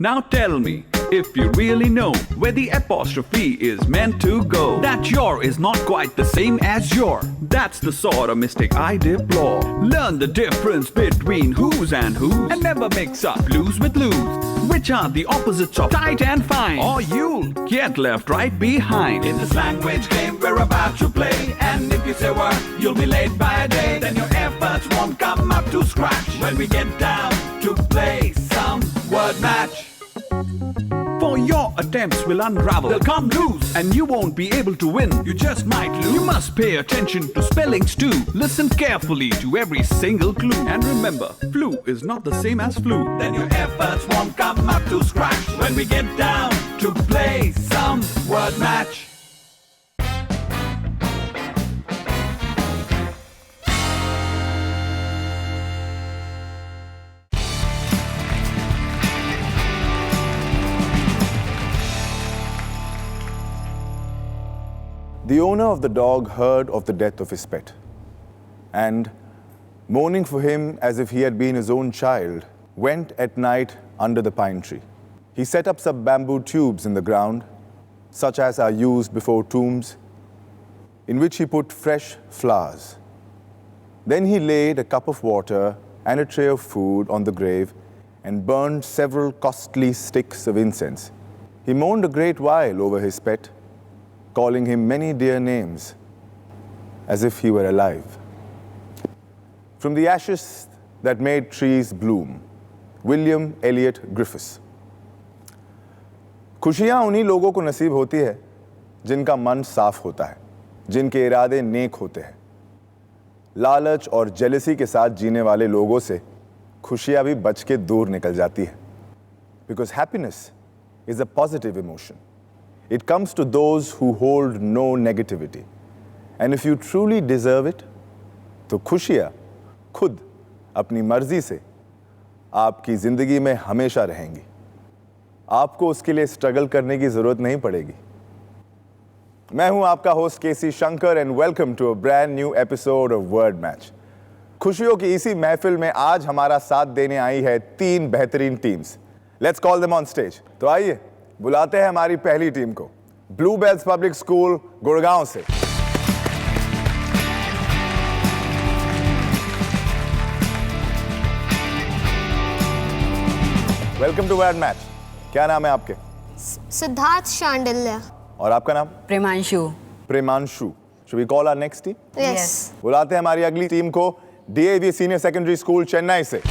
Now tell me, if you really know where the apostrophe is meant to go, that your is not quite the same as your. That's the sort of mistake I deplore. Learn the difference between who's and whose, and never mix up blues with lose, which are the opposites of tight and fine, or you'll get left right behind. In this language game we're about to play, and if you say word, you'll be late by a day. Then your efforts won't come up to scratch when we get down to play some word match. For your attempts will unravel, they'll come loose, and you won't be able to win. You just might lose. You must pay attention to spellings too. Listen carefully to every single clue, and remember, flu is not the same as flu. Then your efforts won't come up to scratch when we get down to play some word match. The owner of the dog heard of the death of his pet, and, mourning for him as if he had been his own child, went at night under the pine tree. He set up some bamboo tubes in the ground, such as are used before tombs, in which he put fresh flowers. Then he laid a cup of water and a tray of food on the grave and burned several costly sticks of incense. He mourned a great while over his pet, calling him many dear names, as if he were alive. From the ashes that made trees bloom, William Elliot Griffiths. खुशियाँ उन्हीं लोगों को नसीब होती है जिनका मन साफ होता है, जिनके इरादे नेक होते हैं। लालच और जेलसी के साथ जीने वाले लोगों से खुशियाँ भी बच के दूर निकल जाती है। Because happiness is a positive emotion. It comes to those who hold no negativity. And if you truly deserve it, तो खुशियाँ खुद अपनी मर्जी से आपकी ज़िंदगी में हमेशा रहेंगी। आपको उसके लिए स्ट्रगल करने की ज़रूरत नहीं पड़ेगी। मैं हूं आपका host KC Shankar and welcome to a brand new episode of word match. खुशियों की इसी महफिल में आज हमारा साथ देने आई है 3 बेहतरीन teams. Let's call them on stage. तो आइए बुलाते हैं हमारी पहली टीम को, ब्लूबेल्स पब्लिक स्कूल गुड़गांव से। Welcome to word match. क्या नाम है आपके? सिद्धार्थ शांडिल्य। और आपका नाम? Premanshu. Premanshu. Should we call our next team? Yes. बुलाते हैं हमारी अगली टीम को, DAV senior secondary school Chennai से।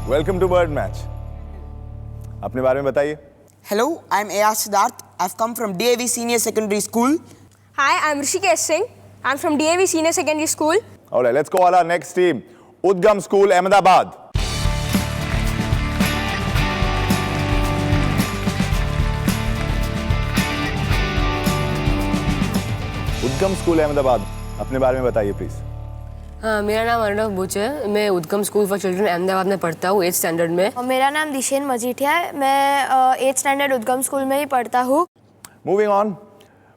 Welcome to word match. अपने बारे में बताइए। Hello, I'm A.R. Siddharth. I've come from DAV Senior Secondary School. Hi, I'm Rishikesh Singh. I'm from DAV Senior Secondary School. All right, let's call our next team, Udgam School, Ahmedabad. उद्गम school Ahmedabad, अपने बारे में बताइए please. हाँ, मेरा नाम अर्णव बुच है। मैं उद्गम स्कूल फॉर चिल्ड्रन अहमदाबाद में पढ़ता हूँ 8th स्टैंडर्ड में। और मेरा नाम दिशेन मजीठिया है। मैं 8th स्टैंडर्ड उद्गम स्कूल में ही पढ़ता हूँ। Moving on,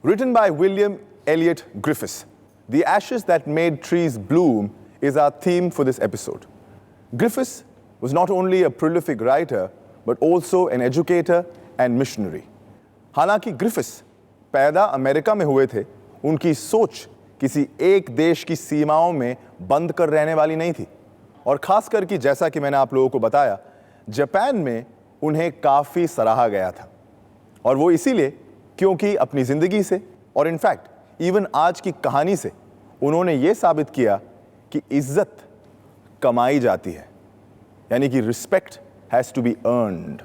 written by William Elliot Griffiths. The ashes that made trees bloom is our theme for this episode. Griffiths was not only a prolific writer, but also an educator and missionary. हालांकि Griffiths पैदा America में हुए थे, उनकी सोच किसी एक देश की सीमाओं में बंद कर रहने वाली नहीं थी, और खासकर कि जैसा कि मैंने आप लोगों को बताया, जापान में उन्हें काफ़ी सराहा गया था, और वो इसीलिए क्योंकि अपनी ज़िंदगी से और इनफैक्ट इवन आज की कहानी से उन्होंने ये साबित किया कि इज्जत कमाई जाती है, यानी कि respect has to be earned.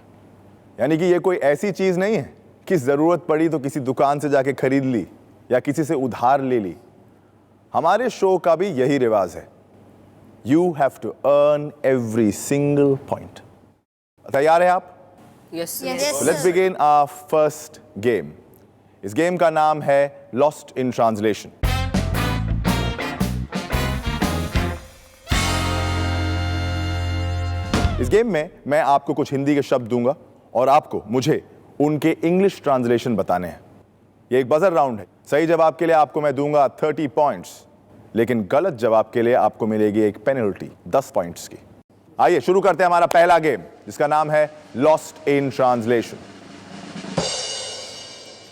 यानी कि ये कोई ऐसी चीज़ नहीं है कि ज़रूरत पड़ी तो किसी दुकान से जाके खरीद ली या किसी से उधार ले ली। हमारे शो का भी यही रिवाज है, you have to earn every single point. तैयार हैं आप? Yes. Let's begin our first game. इस गेम का नाम है लॉस्ट इन ट्रांसलेशन। इस गेम में मैं आपको कुछ हिंदी के शब्द दूंगा और आपको मुझे उनके इंग्लिश ट्रांसलेशन बताने हैं। ये एक बजर राउंड है सही जवाब के लिए आपको मैं दूंगा 30 पॉइंट्स, लेकिन गलत जवाब के लिए आपको मिलेगी एक पेनल्टी 10 पॉइंट्स की। आइए शुरू करते हैं हमारा पहला गेम, जिसका नाम है लॉस्ट इन ट्रांसलेशन।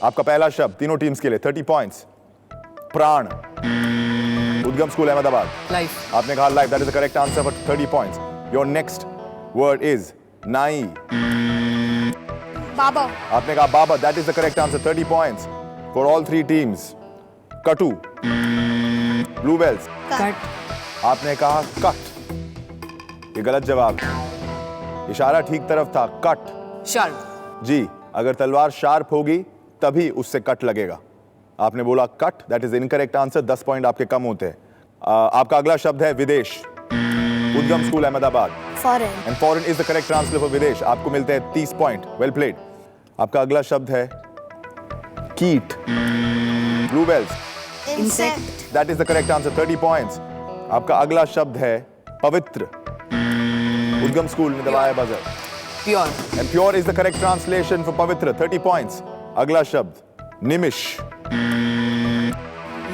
आपका पहला शब्द तीनों टीम्स के लिए 30 पॉइंट्स, प्राण। उद्गम स्कूल अहमदाबाद। लाइफ। आपने कहा life, that is the correct answer for 30 points. Your next word is nigh. Baba. आपने कहा बाबा, that is the correct answer, 30 points for all 3 teams. कटु। ब्लूबेल्स। कट। आपने कहा कट, ये गलत जवाब है। इशारा ठीक तरफ था, कट। शार्प। जी, अगर तलवार शार्प होगी तभी उससे कट लगेगा। आपने बोला cut, that is incorrect answer, 10 point आपके कम होते हैं। आपका अगला शब्द है विदेश। उद्गम school Ahmedabad. Foreign. And foreign is the correct translation for विदेश। आपको मिलते हैं 30 पॉइंट, वेल प्लेड। आपका अगला शब्द है कीट। Bluebells. Insect. That is the correct answer, 30 points. आपका अगला शब्द है पवित्र। उद्गम स्कूल ने दबाया buzzer. Pure. And pure is the correct translation for पवित्र, 30 पॉइंट्स। अगला शब्द निमिष।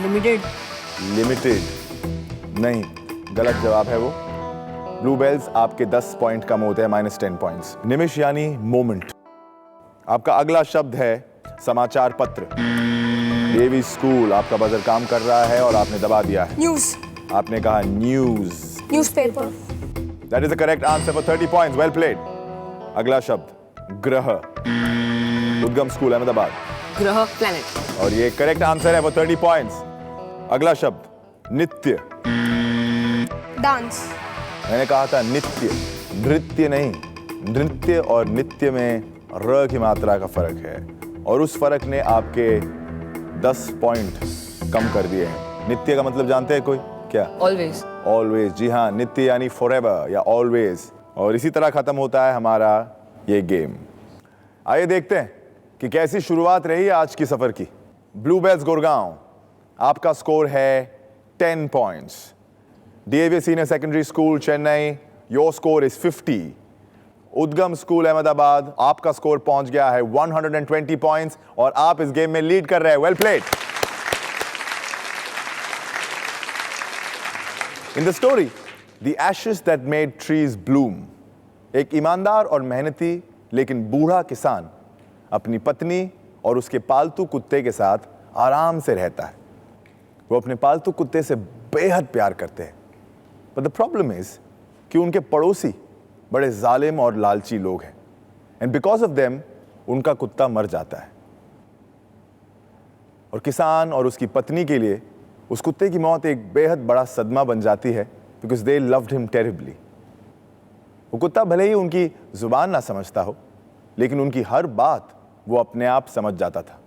लिमिटेड। लिमिटेड नहीं, गलत जवाब है वो। ब्लूबेल्स, आपके 10 पॉइंट कम होते हैं, -10 पॉइंट्स। निमिष यानी मोमेंट। आपका अगला शब्द है समाचार पत्र। देवी स्कूल, आपका बजर काम कर रहा है और आपने दबा दिया है। News. आपने कहा news. Newspaper. That is the correct answer for 30 points, well played. अगला शब्द ग्रह। उद्गम स्कूल अहमदाबाद। ग्रह, प्लैनेट। और ये करेक्ट आंसर है फॉर 30 पॉइंट्स। अगला शब्द नित्य। Dance. मैंने कहा था नित्य, नृत्य नहीं। नृत्य और नित्य में र की मात्रा का फर्क है, और उस फर्क ने आपके 10 पॉइंट कम कर दिए हैं। नित्य का मतलब जानते हैं कोई? क्या? ऑलवेज। ऑलवेज, जी हाँ, नित्य यानी फॉरएवर या ऑलवेज। और इसी तरह खत्म होता है हमारा ये गेम। आइए देखते हैं कि कैसी शुरुआत रही आज की सफर की। ब्लूबेल्स गुड़गांव, आपका स्कोर है 10 points. DAV senior secondary school Chennai, your score is 50। उद्गम स्कूल अहमदाबाद, आपका स्कोर पहुंच गया है 120 पॉइंट्स और आप इस गेम में लीड कर रहे हैं, well played. In the story the ashes that made trees Bloom, एक ईमानदार और मेहनती लेकिन बूढ़ा किसान अपनी पत्नी और उसके पालतू कुत्ते के साथ आराम से रहता है। वो अपने पालतू कुत्ते से बेहद प्यार करते हैं, बट द प्रॉब्लम इज कि उनके पड़ोसी बड़े जालिम और लालची लोग हैं, एंड बिकॉज ऑफ देम उनका कुत्ता मर जाता है। और किसान और उसकी पत्नी के लिए उस कुत्ते की मौत एक बेहद बड़ा सदमा बन जाती है, because they loved him terribly. वो कुत्ता भले ही उनकी जुबान ना समझता हो, लेकिन उनकी हर बात वो अपने आप समझ जाता था।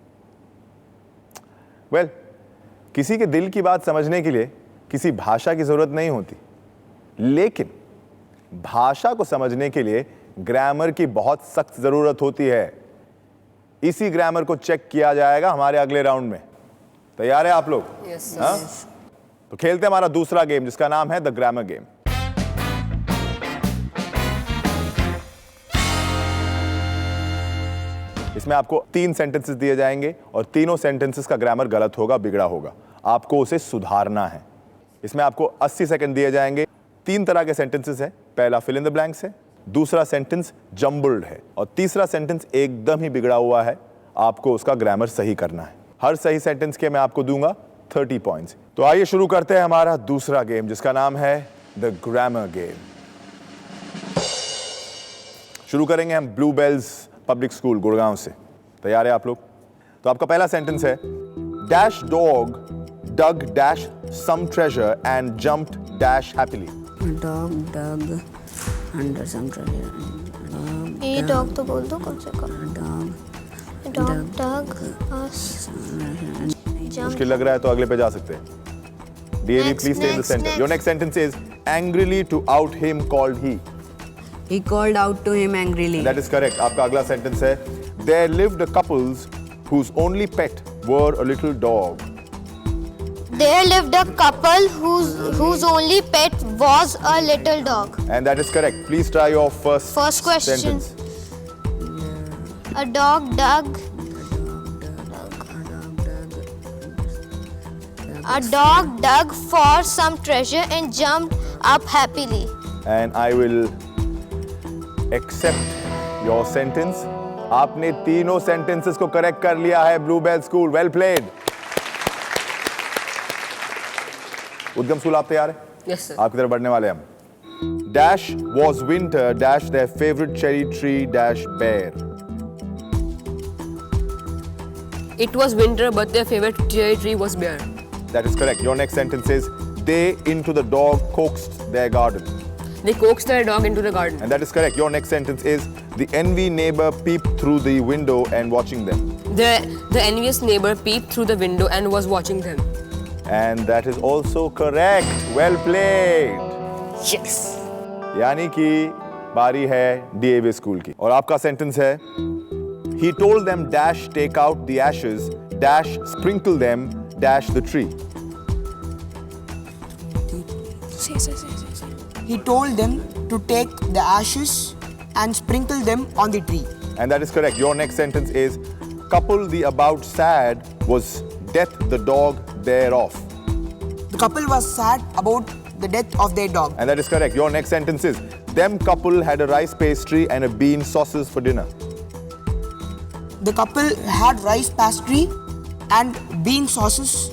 वेल, किसी के दिल की बात समझने के लिए किसी भाषा की जरूरत नहीं होती, लेकिन भाषा को समझने के लिए ग्रामर की बहुत सख्त जरूरत होती है। इसी ग्रामर को चेक किया जाएगा हमारे अगले राउंड में। तैयार है आप लोग? यस। हाँ? तो खेलते हैं हमारा दूसरा गेम, जिसका नाम है द ग्रामर गेम। इसमें आपको 3 सेंटेंसेस दिए जाएंगे और तीनों सेंटेंसेस का ग्रामर गलत होगा, बिगड़ा होगा। आपको उसे सुधारना है। इसमें आपको 80 सेकंड दिए जाएंगे। 3 तरह के सेंटेंसेस हैं। पहला फिल इन द ब्लैंक्स है, दूसरा सेंटेंस जम्बल्ड है, और तीसरा सेंटेंस एकदम ही बिगड़ा हुआ है। आपको उसका ग्रामर सही करना है। हर सही सेंटेंस के मैं आपको दूंगा 30 पॉइंट्स। तो आइए शुरू करते हैं हमारा दूसरा गेम, जिसका नाम है द ग्रामर गेम। शुरू करेंगे हम ब्लूबेल्स पब्लिक स्कूल गुड़गांव से। तैयार है आप लोग? तो आपका पहला सेंटेंस है, dash dog dug dash some treasure and jumped dash happily. Dog dug under some treasure. ये डॉग तो बोल दो कम से कम। डॉग डग मुश्किल लग रहा है तो अगले पे जा सकते हैं। DAV, please stay in the sentence. Your next sentence is angrily to out him called he. He called out to him angrily. That is correct. आपका अगला सेंटेंस है, there lived a couples whose only pet were a little dog. There lived a couple whose only pet was a little dog. And that is correct. Please try your first question. sentence. A dog dug A dog dug for some treasure and jumped up happily. And I will accept your sentence. आपने तीनों sentences को correct कर लिया है Bluebell School. Well played. उद्गम school आप तैयार हैं? Yes, sir. आपकी तरफ बढ़ने वाले हम. Dash was winter dash their favorite cherry tree dash bear. It was winter, but their favorite cherry tree was bear. That is correct. Your next sentence is they into the dog coaxed their garden. They coaxed their dog into the garden. And that is correct. Your next sentence is the envy neighbor peeped through the window and watching them. The envious neighbor peeped through the window and was watching them. And that is also correct. Well played. Yes. यानी कि बारी है DAV school की और आपका sentence है He told them dash take out the ashes dash sprinkle them dash the tree. He told them to take the ashes and sprinkle them on the tree. And that is correct. Your next sentence is couple the about sad was death the dog thereof. The couple was sad about the death of their dog. And that is correct. Your next sentence is them couple had a rice pastry and a bean sauces for dinner. The couple had rice pastry and bean sauces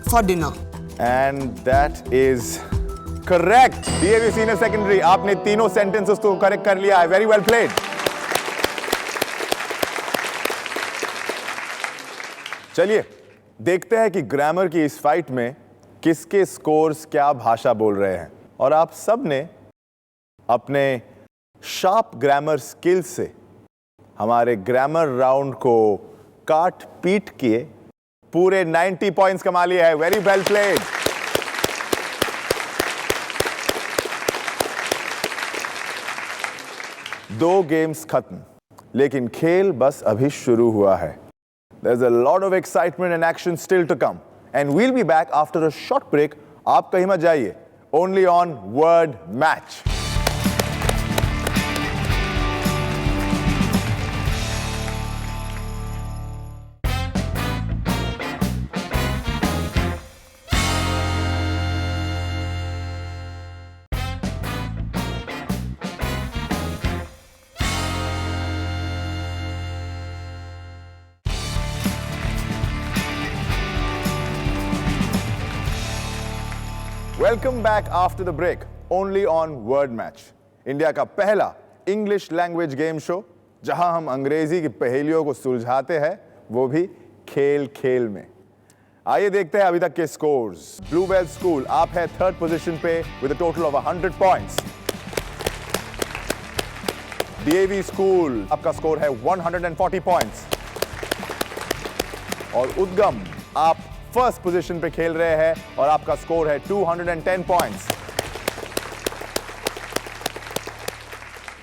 for dinner. And that is correct. DAV Senior Secondary, आपने तीनों sentences को correct कर लिया है. Very well played. चलिए देखते हैं कि ग्रामर की इस फाइट में किसके स्कोर्स क्या भाषा बोल रहे हैं और आप सब ने अपने शार्प ग्रामर स्किल्स से हमारे ग्रामर राउंड को काट पीट किए पूरे 90 पॉइंट्स कमा लिए हैं. Very well played. दो गेम्स खत्म लेकिन खेल बस अभी शुरू हुआ है. There's a lot of excitement and action still to come. And we'll be back after a short break. आप कहीं मत जाइए. Only on Word Match. Welcome back after the break, only on Word Match. India का पहला English language game show जहां हम अंग्रेजी की पहेलियों को सुलझाते हैं, वो भी खेल खेल में. आइए देखते हैं अभी तक के स्कोर्स. ब्लूबेल स्कूल आप है थर्ड पोजीशन पे with a total of 100 points. DAV school आपका स्कोर है 140 पॉइंट्स. और उद्गम आप फर्स्ट पोजीशन पे खेल रहे हैं और आपका स्कोर है 210 पॉइंट्स.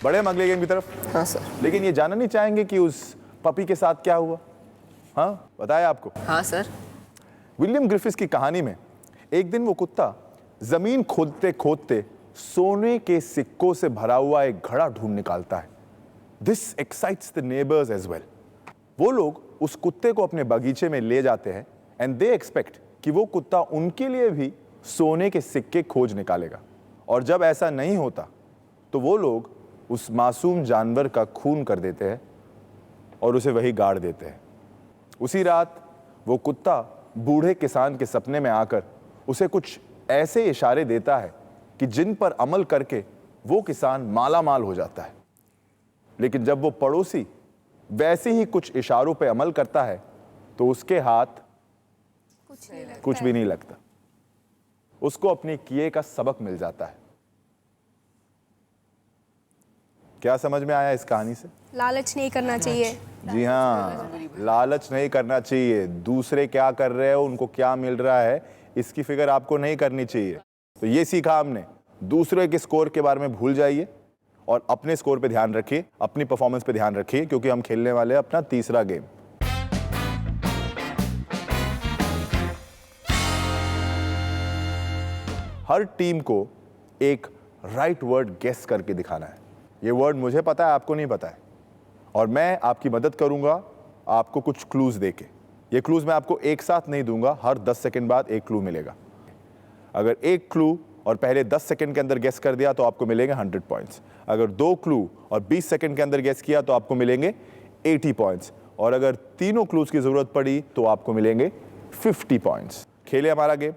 बड़े हम अगले गेम की तरफ. हाँ सर. लेकिन ये जानना नहीं चाहेंगे कि उस पपी के साथ क्या हुआ? हाँ बताया आपको. हाँ सर. विलियम ग्रिफिथ की कहानी में एक दिन वो कुत्ता जमीन खोदते खोदते सोने के सिक्कों से भरा हुआ एक घड़ा ढूंढ निकालता है. This excites the neighbours as well. वो लोग उस कुत्ते को अपने बगीचे में ले जाते हैं एंड दे एक्सपेक्ट कि वो कुत्ता उनके लिए भी सोने के सिक्के खोज निकालेगा. और जब ऐसा नहीं होता तो वो लोग उस मासूम जानवर का खून कर देते हैं और उसे वही गाड़ देते हैं. उसी रात वो कुत्ता बूढ़े किसान के सपने में आकर उसे कुछ ऐसे इशारे देता है कि जिन पर अमल करके वो किसान माला माल हो जाता है. लेकिन जब वो पड़ोसी वैसे ही कुछ इशारों पे अमल करता है तो उसके हाथ कुछ भी नहीं लगता. उसको अपने किए का सबक मिल जाता है. क्या समझ में आया इस कहानी से? लालच नहीं करना चाहिए. जी हाँ, लालच नहीं करना चाहिए. दूसरे क्या कर रहे हो, उनको क्या मिल रहा है, इसकी फिक्र आपको नहीं करनी चाहिए. तो ये सीखा हमने. दूसरे के स्कोर के बारे में भूल जाइए और अपने स्कोर पे ध्यान रखिए, अपनी परफॉर्मेंस पे ध्यान रखिए, क्योंकि हम खेलने वाले हैं अपना तीसरा गेम. हर टीम को एक राइट वर्ड गेस करके दिखाना है. ये वर्ड मुझे पता है, आपको नहीं पता है, और मैं आपकी मदद करूंगा आपको कुछ क्लूज देके. ये क्लूज मैं आपको एक साथ नहीं दूंगा, हर 10 सेकंड बाद एक क्लू मिलेगा। अगर एक क्लू और पहले 10 सेकंड के अंदर गेस कर दिया तो आपको मिलेंगे 100 पॉइंट्स। अगर 2 क्लू और 20 सेकंड के अंदर गेस किया तो आपको मिलेंगे 80 पॉइंट्स। और अगर तीनों क्लूज की जरूरत पड़ी तो आपको मिलेंगे 50 पॉइंट्स। खेले हमारा गेम,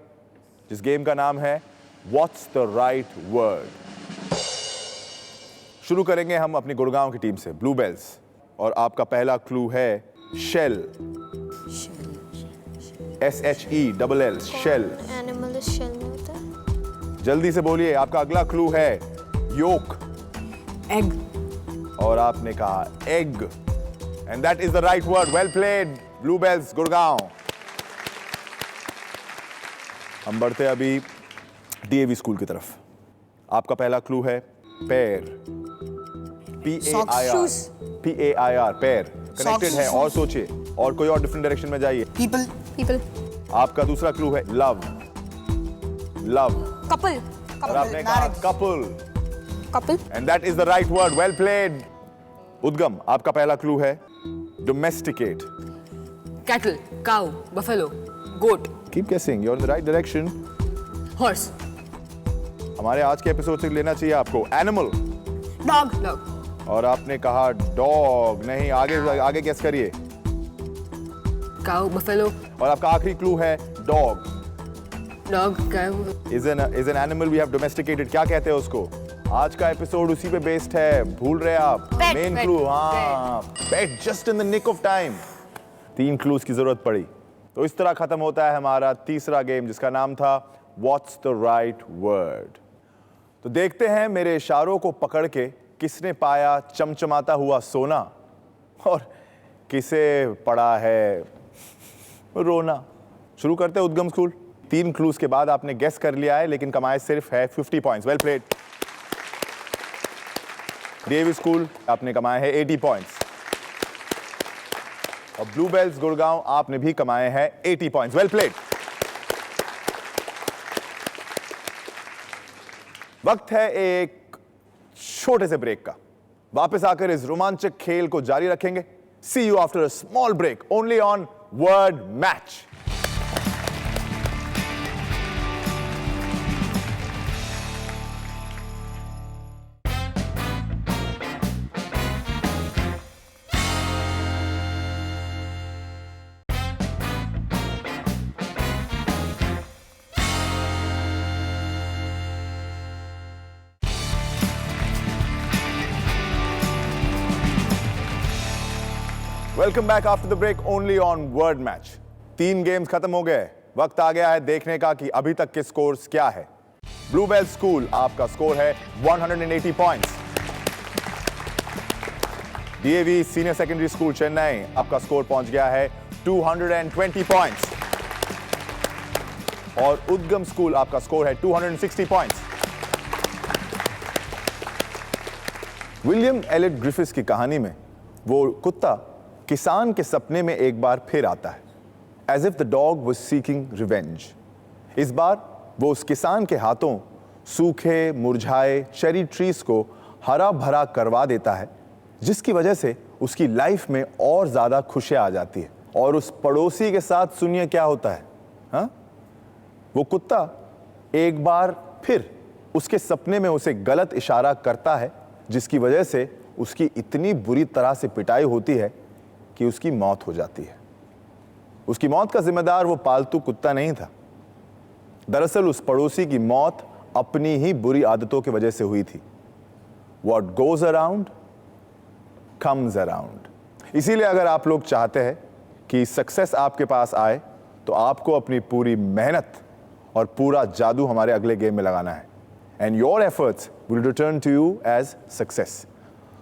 जिस गेम का नाम है व्हाट्स द राइट वर्ड। शुरू करेंगे हम अपनी गुड़गांव की टीम से, ब्लूबेल्स। और आपका पहला क्लू है शेल, SHELL, शेल। एनिमल इस शेल में होता है। जल्दी से बोलिए। आपका अगला क्लू है योक, Egg. और आपने कहा egg, and that is the right word. Well played Bluebells Gurgaon. हम बढ़ते अभी DAV स्कूल की तरफ। आपका पहला क्लू है पैर, PAIR, पैर। कनेक्टेड है, और सोचिए, और कोई और डिफरेंट डायरेक्शन में जाइए। People. People. आपका दूसरा क्लू है लव, Couple. और आपने कहा couple, Couple. And that is the right word. Well played Udgam. आपका पहला क्लू है domesticate. Cattle, cow, buffalo, goat, keep guessing, you are in the right direction. horse, हमारे आज के एपिसोड से लेना चाहिए आपको एनिमल, Dog. dog, और आपने कहा डॉग। नहीं, आगे गेस करिए। cow, buffalo, और आपका आखिरी क्लू है dog. dog, cow. Is an animal we have domesticated. क्या कहते हैं उसको? आज का एपिसोड उसी पे बेस्ड है, भूल रहे आप? Pet, मेन pet, क्लू, हाँ, pet, just in the nick of time. 3 clues की जरूरत पड़ी। तो इस तरह खत्म होता है हमारा तीसरा गेम, जिसका नाम था व्हाट्स द राइट वर्ड। तो देखते हैं मेरे इशारों को पकड़ के किसने पाया चमचमाता हुआ सोना और किसे पड़ा है रोना। शुरू करते हैं उद्गम स्कूल। 3 क्लूज के बाद आपने गेस कर लिया है, लेकिन कमाए सिर्फ है 50 points. Well played. DAV school आपने कमाए हैं 80 पॉइंट्स, और ब्लूबेल्स गुड़गांव आपने भी कमाए हैं 80 पॉइंट्स। Well played. वक्त है एक छोटे से ब्रेक का। वापस आकर इस रोमांचक खेल को जारी रखेंगे। See you after a small break, only on word match. Welcome back after the break, only on word match. 3 games खत्म हो गए। वक्त आ गया है देखने का कि अभी तक के स्कोर्स क्या है। ब्लूबेल स्कूल आपका स्कोर है 180 points. DAV senior secondary school Chennai आपका स्कोर पहुंच गया है 220 पॉइंट्स, और उद्गम स्कूल आपका स्कोर है 260 पॉइंट्स। विलियम एलियट ग्रिफिथ की कहानी में वो कुत्ता किसान के सपने में एक बार फिर आता है, as if the dog was seeking revenge. इस बार वो उस किसान के हाथों सूखे मुरझाए चेरी ट्रीज को हरा भरा करवा देता है, जिसकी वजह से उसकी लाइफ में और ज्यादा खुशियां आ जाती है। और उस पड़ोसी के साथ सुनिए क्या होता है। हाँ, वो कुत्ता एक बार फिर उसके सपने में उसे गलत इशारा करता है, जिसकी वजह से उसकी इतनी बुरी तरह से पिटाई होती है कि उसकी मौत हो जाती है। उसकी मौत का जिम्मेदार वो पालतू कुत्ता नहीं था। दरअसल उस पड़ोसी की मौत अपनी ही बुरी आदतों की वजह से हुई थी। What goes around comes around। इसीलिए अगर आप लोग चाहते हैं कि सक्सेस आपके पास आए, तो आपको अपनी पूरी मेहनत और पूरा जादू हमारे अगले गेम में लगाना है। And your efforts will return to you as success.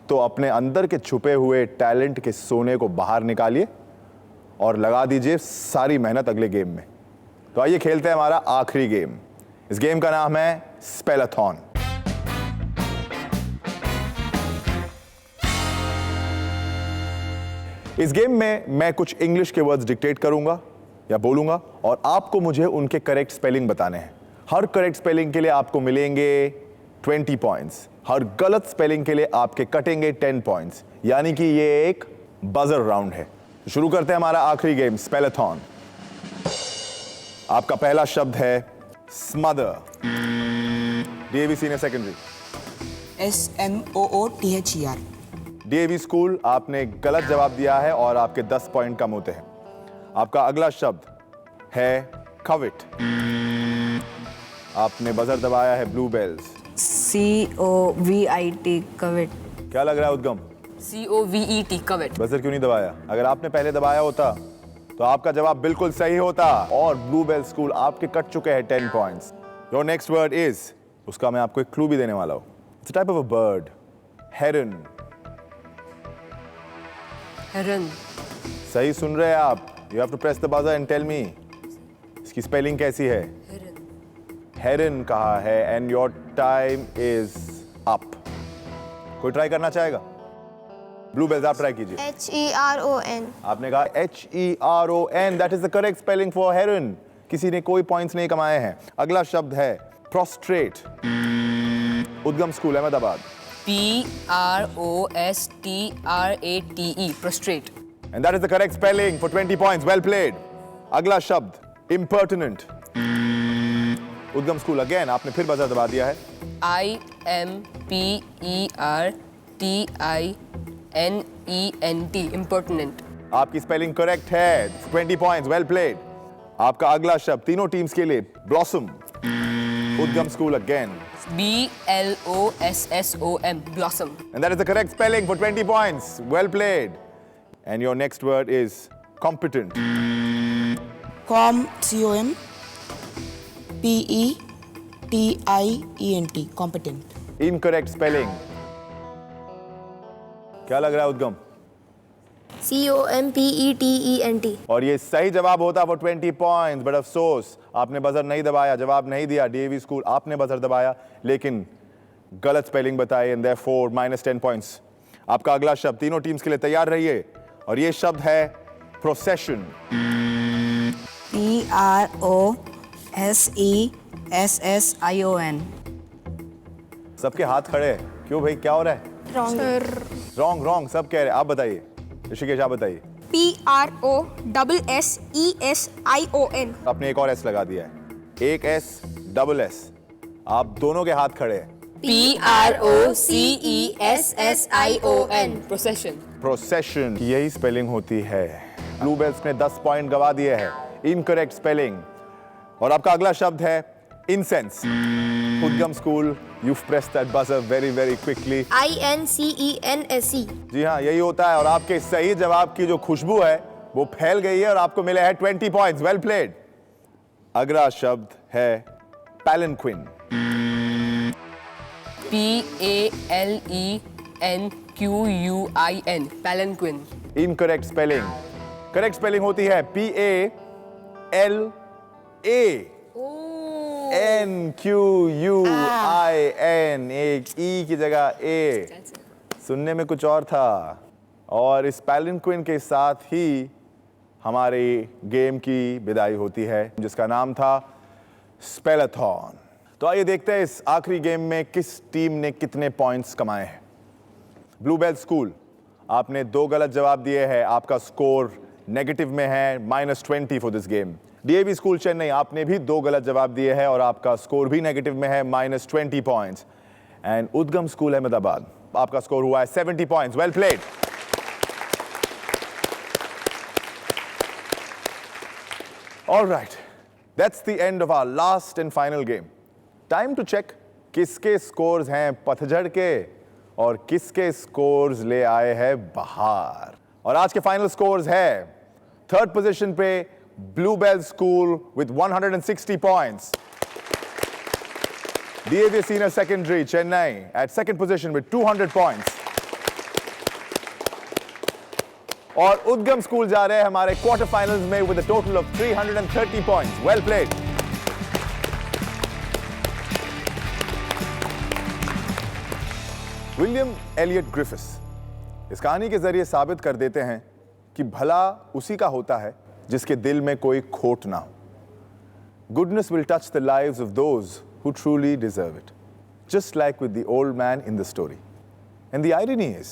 तो अपने अंदर के छुपे हुए टैलेंट के सोने को बाहर निकालिए और लगा दीजिए सारी मेहनत अगले गेम में। तो आइए खेलते हैं हमारा आखिरी गेम। इस गेम का नाम है स्पेलाथॉन। इस गेम में मैं कुछ इंग्लिश के वर्ड्स डिक्टेट करूंगा या बोलूंगा, और आपको मुझे उनके करेक्ट स्पेलिंग बताने हैं। हर करेक्ट स्पेलिंग के लिए आपको मिलेंगे 20 पॉइंट्स, हर गलत स्पेलिंग के लिए आपके कटेंगे 10 पॉइंट्स। यानी कि ये एक बजर राउंड है। शुरू करते हैं हमारा आखिरी गेम स्पेलाथॉन। आपका पहला शब्द है smother. DAV senior secondary. SMOOTHER। DAV school, आपने गलत जवाब दिया है और आपके 10 पॉइंट कम होते हैं। आपका अगला शब्द है कविट। आपने बजर दबाया है ब्लूबेल्स। COVIT कविट। क्या लग रहा है उद्गम? COVET कविट। बजर क्यों नहीं दबाया? अगर आपने पहले दबाया होता तो आपका जवाब बिल्कुल सही होता और ब्लूबेल स्कूल आपके कट चुके हैं 10 points. Your next word is, उसका मैं आपको एक क्लू भी देने वाला हूं। It's a type of a bird. Heron. Heron. सही सुन रहे हैं आप? You have to press the buzzer and tell me इसकी स्पेलिंग कैसी है। हेरन कहा है and your time is up. कोई ट्राई करना चाहेगा? ब्लूबेल्स आप ट्राई कीजिए। HERON। आपने कहा HERON, that is the correct spelling for heron. किसी ने कोई पॉइंट्स नहीं कमाए हैं। अगला शब्द है प्रोस्ट्रेट। उद्गम school Ahmedabad. PROSTRATE prostrate। And that is the correct spelling for 20 points. Well played. अगला शब्द इम्पर्टिनेंट। उद्गम स्कूल अगेन, आपने फिर बजर दबा दिया है। IMPERTINENT impertinent। आपकी स्पेलिंग करेक्ट है। 20 पॉइंट्स। Well played. आपका अगला शब्द तीनों टीम्स के लिए ब्लॉसम। उद्गम school again. BLOSSOM blossom। And that is the correct spelling for 20 points. Well played. And your next word is competent. COM PETIENT competent। Incorrect spelling. क्या लग रहा है उद्गम? COMPETENT। और ये सही जवाब होता for 20 points, बट अफसोस आपने बजर नहीं दबाया, जवाब नहीं दिया। डीएवी स्कूल आपने बजर दबाया लेकिन गलत स्पेलिंग बताई एंड देयरफॉर -10 पॉइंट्स। आपका अगला शब्द, तीनों टीम्स के लिए तैयार रहिए, और ये शब्द है प्रोसेशन। PROSESSION। सबके हाथ खड़े हैं, क्यों भाई, क्या हो रहा है? रॉन्ग सब कह रहे हैं। आप बताइए ऋषिकेश, आप बताइए। PROSSESION। आपने एक और एस लगा दिया है, एक एस डबल एस। आप दोनों के हाथ खड़े हैं। PROCESSION procession। प्रोसेशन, यही स्पेलिंग होती है। ब्लूबेल्स ने 10 पॉइंट गवा दिए हैं। Incorrect spelling. और आपका अगला शब्द है इंसेंस। उद्गम school, you've pressed that buzzer very very quickly। INCENSE। जी हाँ, यही होता है। और आपके सही जवाब की जो खुशबू है वो फैल गई है और आपको मिले हैं 20 पॉइंट्स। Well played. अगला शब्द है पैलेंक्विन। PALENQUIN palanquin। Incorrect spelling. Correct spelling होती है PALANQUIN। एक ई की जगह ए, सुनने में कुछ और था। और इस पैलेंक्विन के साथ ही हमारी गेम की विदाई होती है, जिसका नाम था स्पेलाथॉन। तो आइए देखते हैं इस आखिरी गेम में किस टीम ने कितने पॉइंट्स कमाए हैं। ब्लूबेल स्कूल, आपने 2 गलत जवाब दिए हैं, आपका स्कोर नेगेटिव में है, -20 for this game. DAV school Chennai, आपने भी 2 गलत जवाब दिए हैं और आपका स्कोर भी नेगेटिव में है, -20 पॉइंट्स। एंड उद्गम स्कूल अहमदाबाद, आपका स्कोर हुआ है 70 points. Well played. All right, that's the end of our last and final game. Time to check किसके स्कोर्स हैं पतझड़ के और किसके स्कोर्स ले आए हैं बाहर। और आज के फाइनल स्कोर्स है, 3rd पोजीशन पे Bluebell school with 160 points. DAV Senior Secondary Chennai at 2nd position with 200 points. और उद्गम स्कूल जा रहे हैं हमारे क्वार्टर फाइनल्स में with a total of 330 points. Well played. William Elliot Griffis इस कहानी के जरिए साबित कर देते हैं कि भला उसी का होता है जिसके दिल में कोई खोट ना हो। Goodness will touch the lives of those who truly deserve it, just like with the old man in the story. And the irony is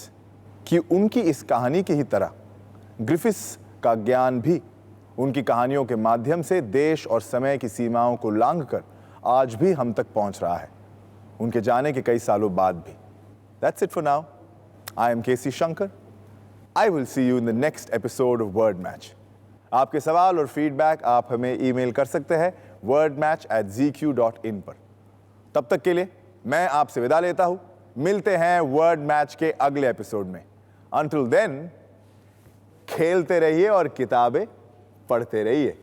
कि उनकी इस कहानी की ही तरह ग्रिफिस का ज्ञान भी उनकी कहानियों के माध्यम से देश और समय की सीमाओं को लांघकर आज भी हम तक पहुंच रहा है, उनके जाने के कई सालों बाद भी। That's it for now. I am KC Shankar. I will see you in the next episode of Word Match. आपके सवाल और फीडबैक आप हमें ईमेल कर सकते हैं wordmatch@zq.in पर। तब तक के लिए मैं आपसे विदा लेता हूं। मिलते हैं वर्ड मैच के अगले एपिसोड में। Until then, खेलते रहिए और किताबें पढ़ते रहिए।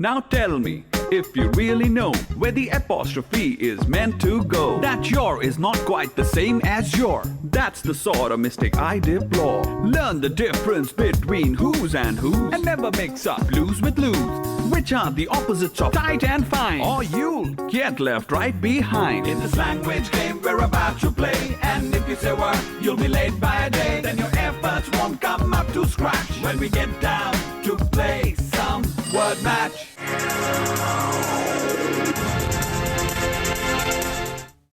Now tell me, if you really know where the apostrophe is meant to go, that your is not quite the same as your. That's the sort of mistake I deplore. Learn the difference between whose and whose, and never mix up lose with lose, which are the opposites of tight and fine, or you'll get left right behind. In this language game we're about to play, and if you say word, you'll be late by a day. Then your efforts won't come up to scratch when we get down to play some word match.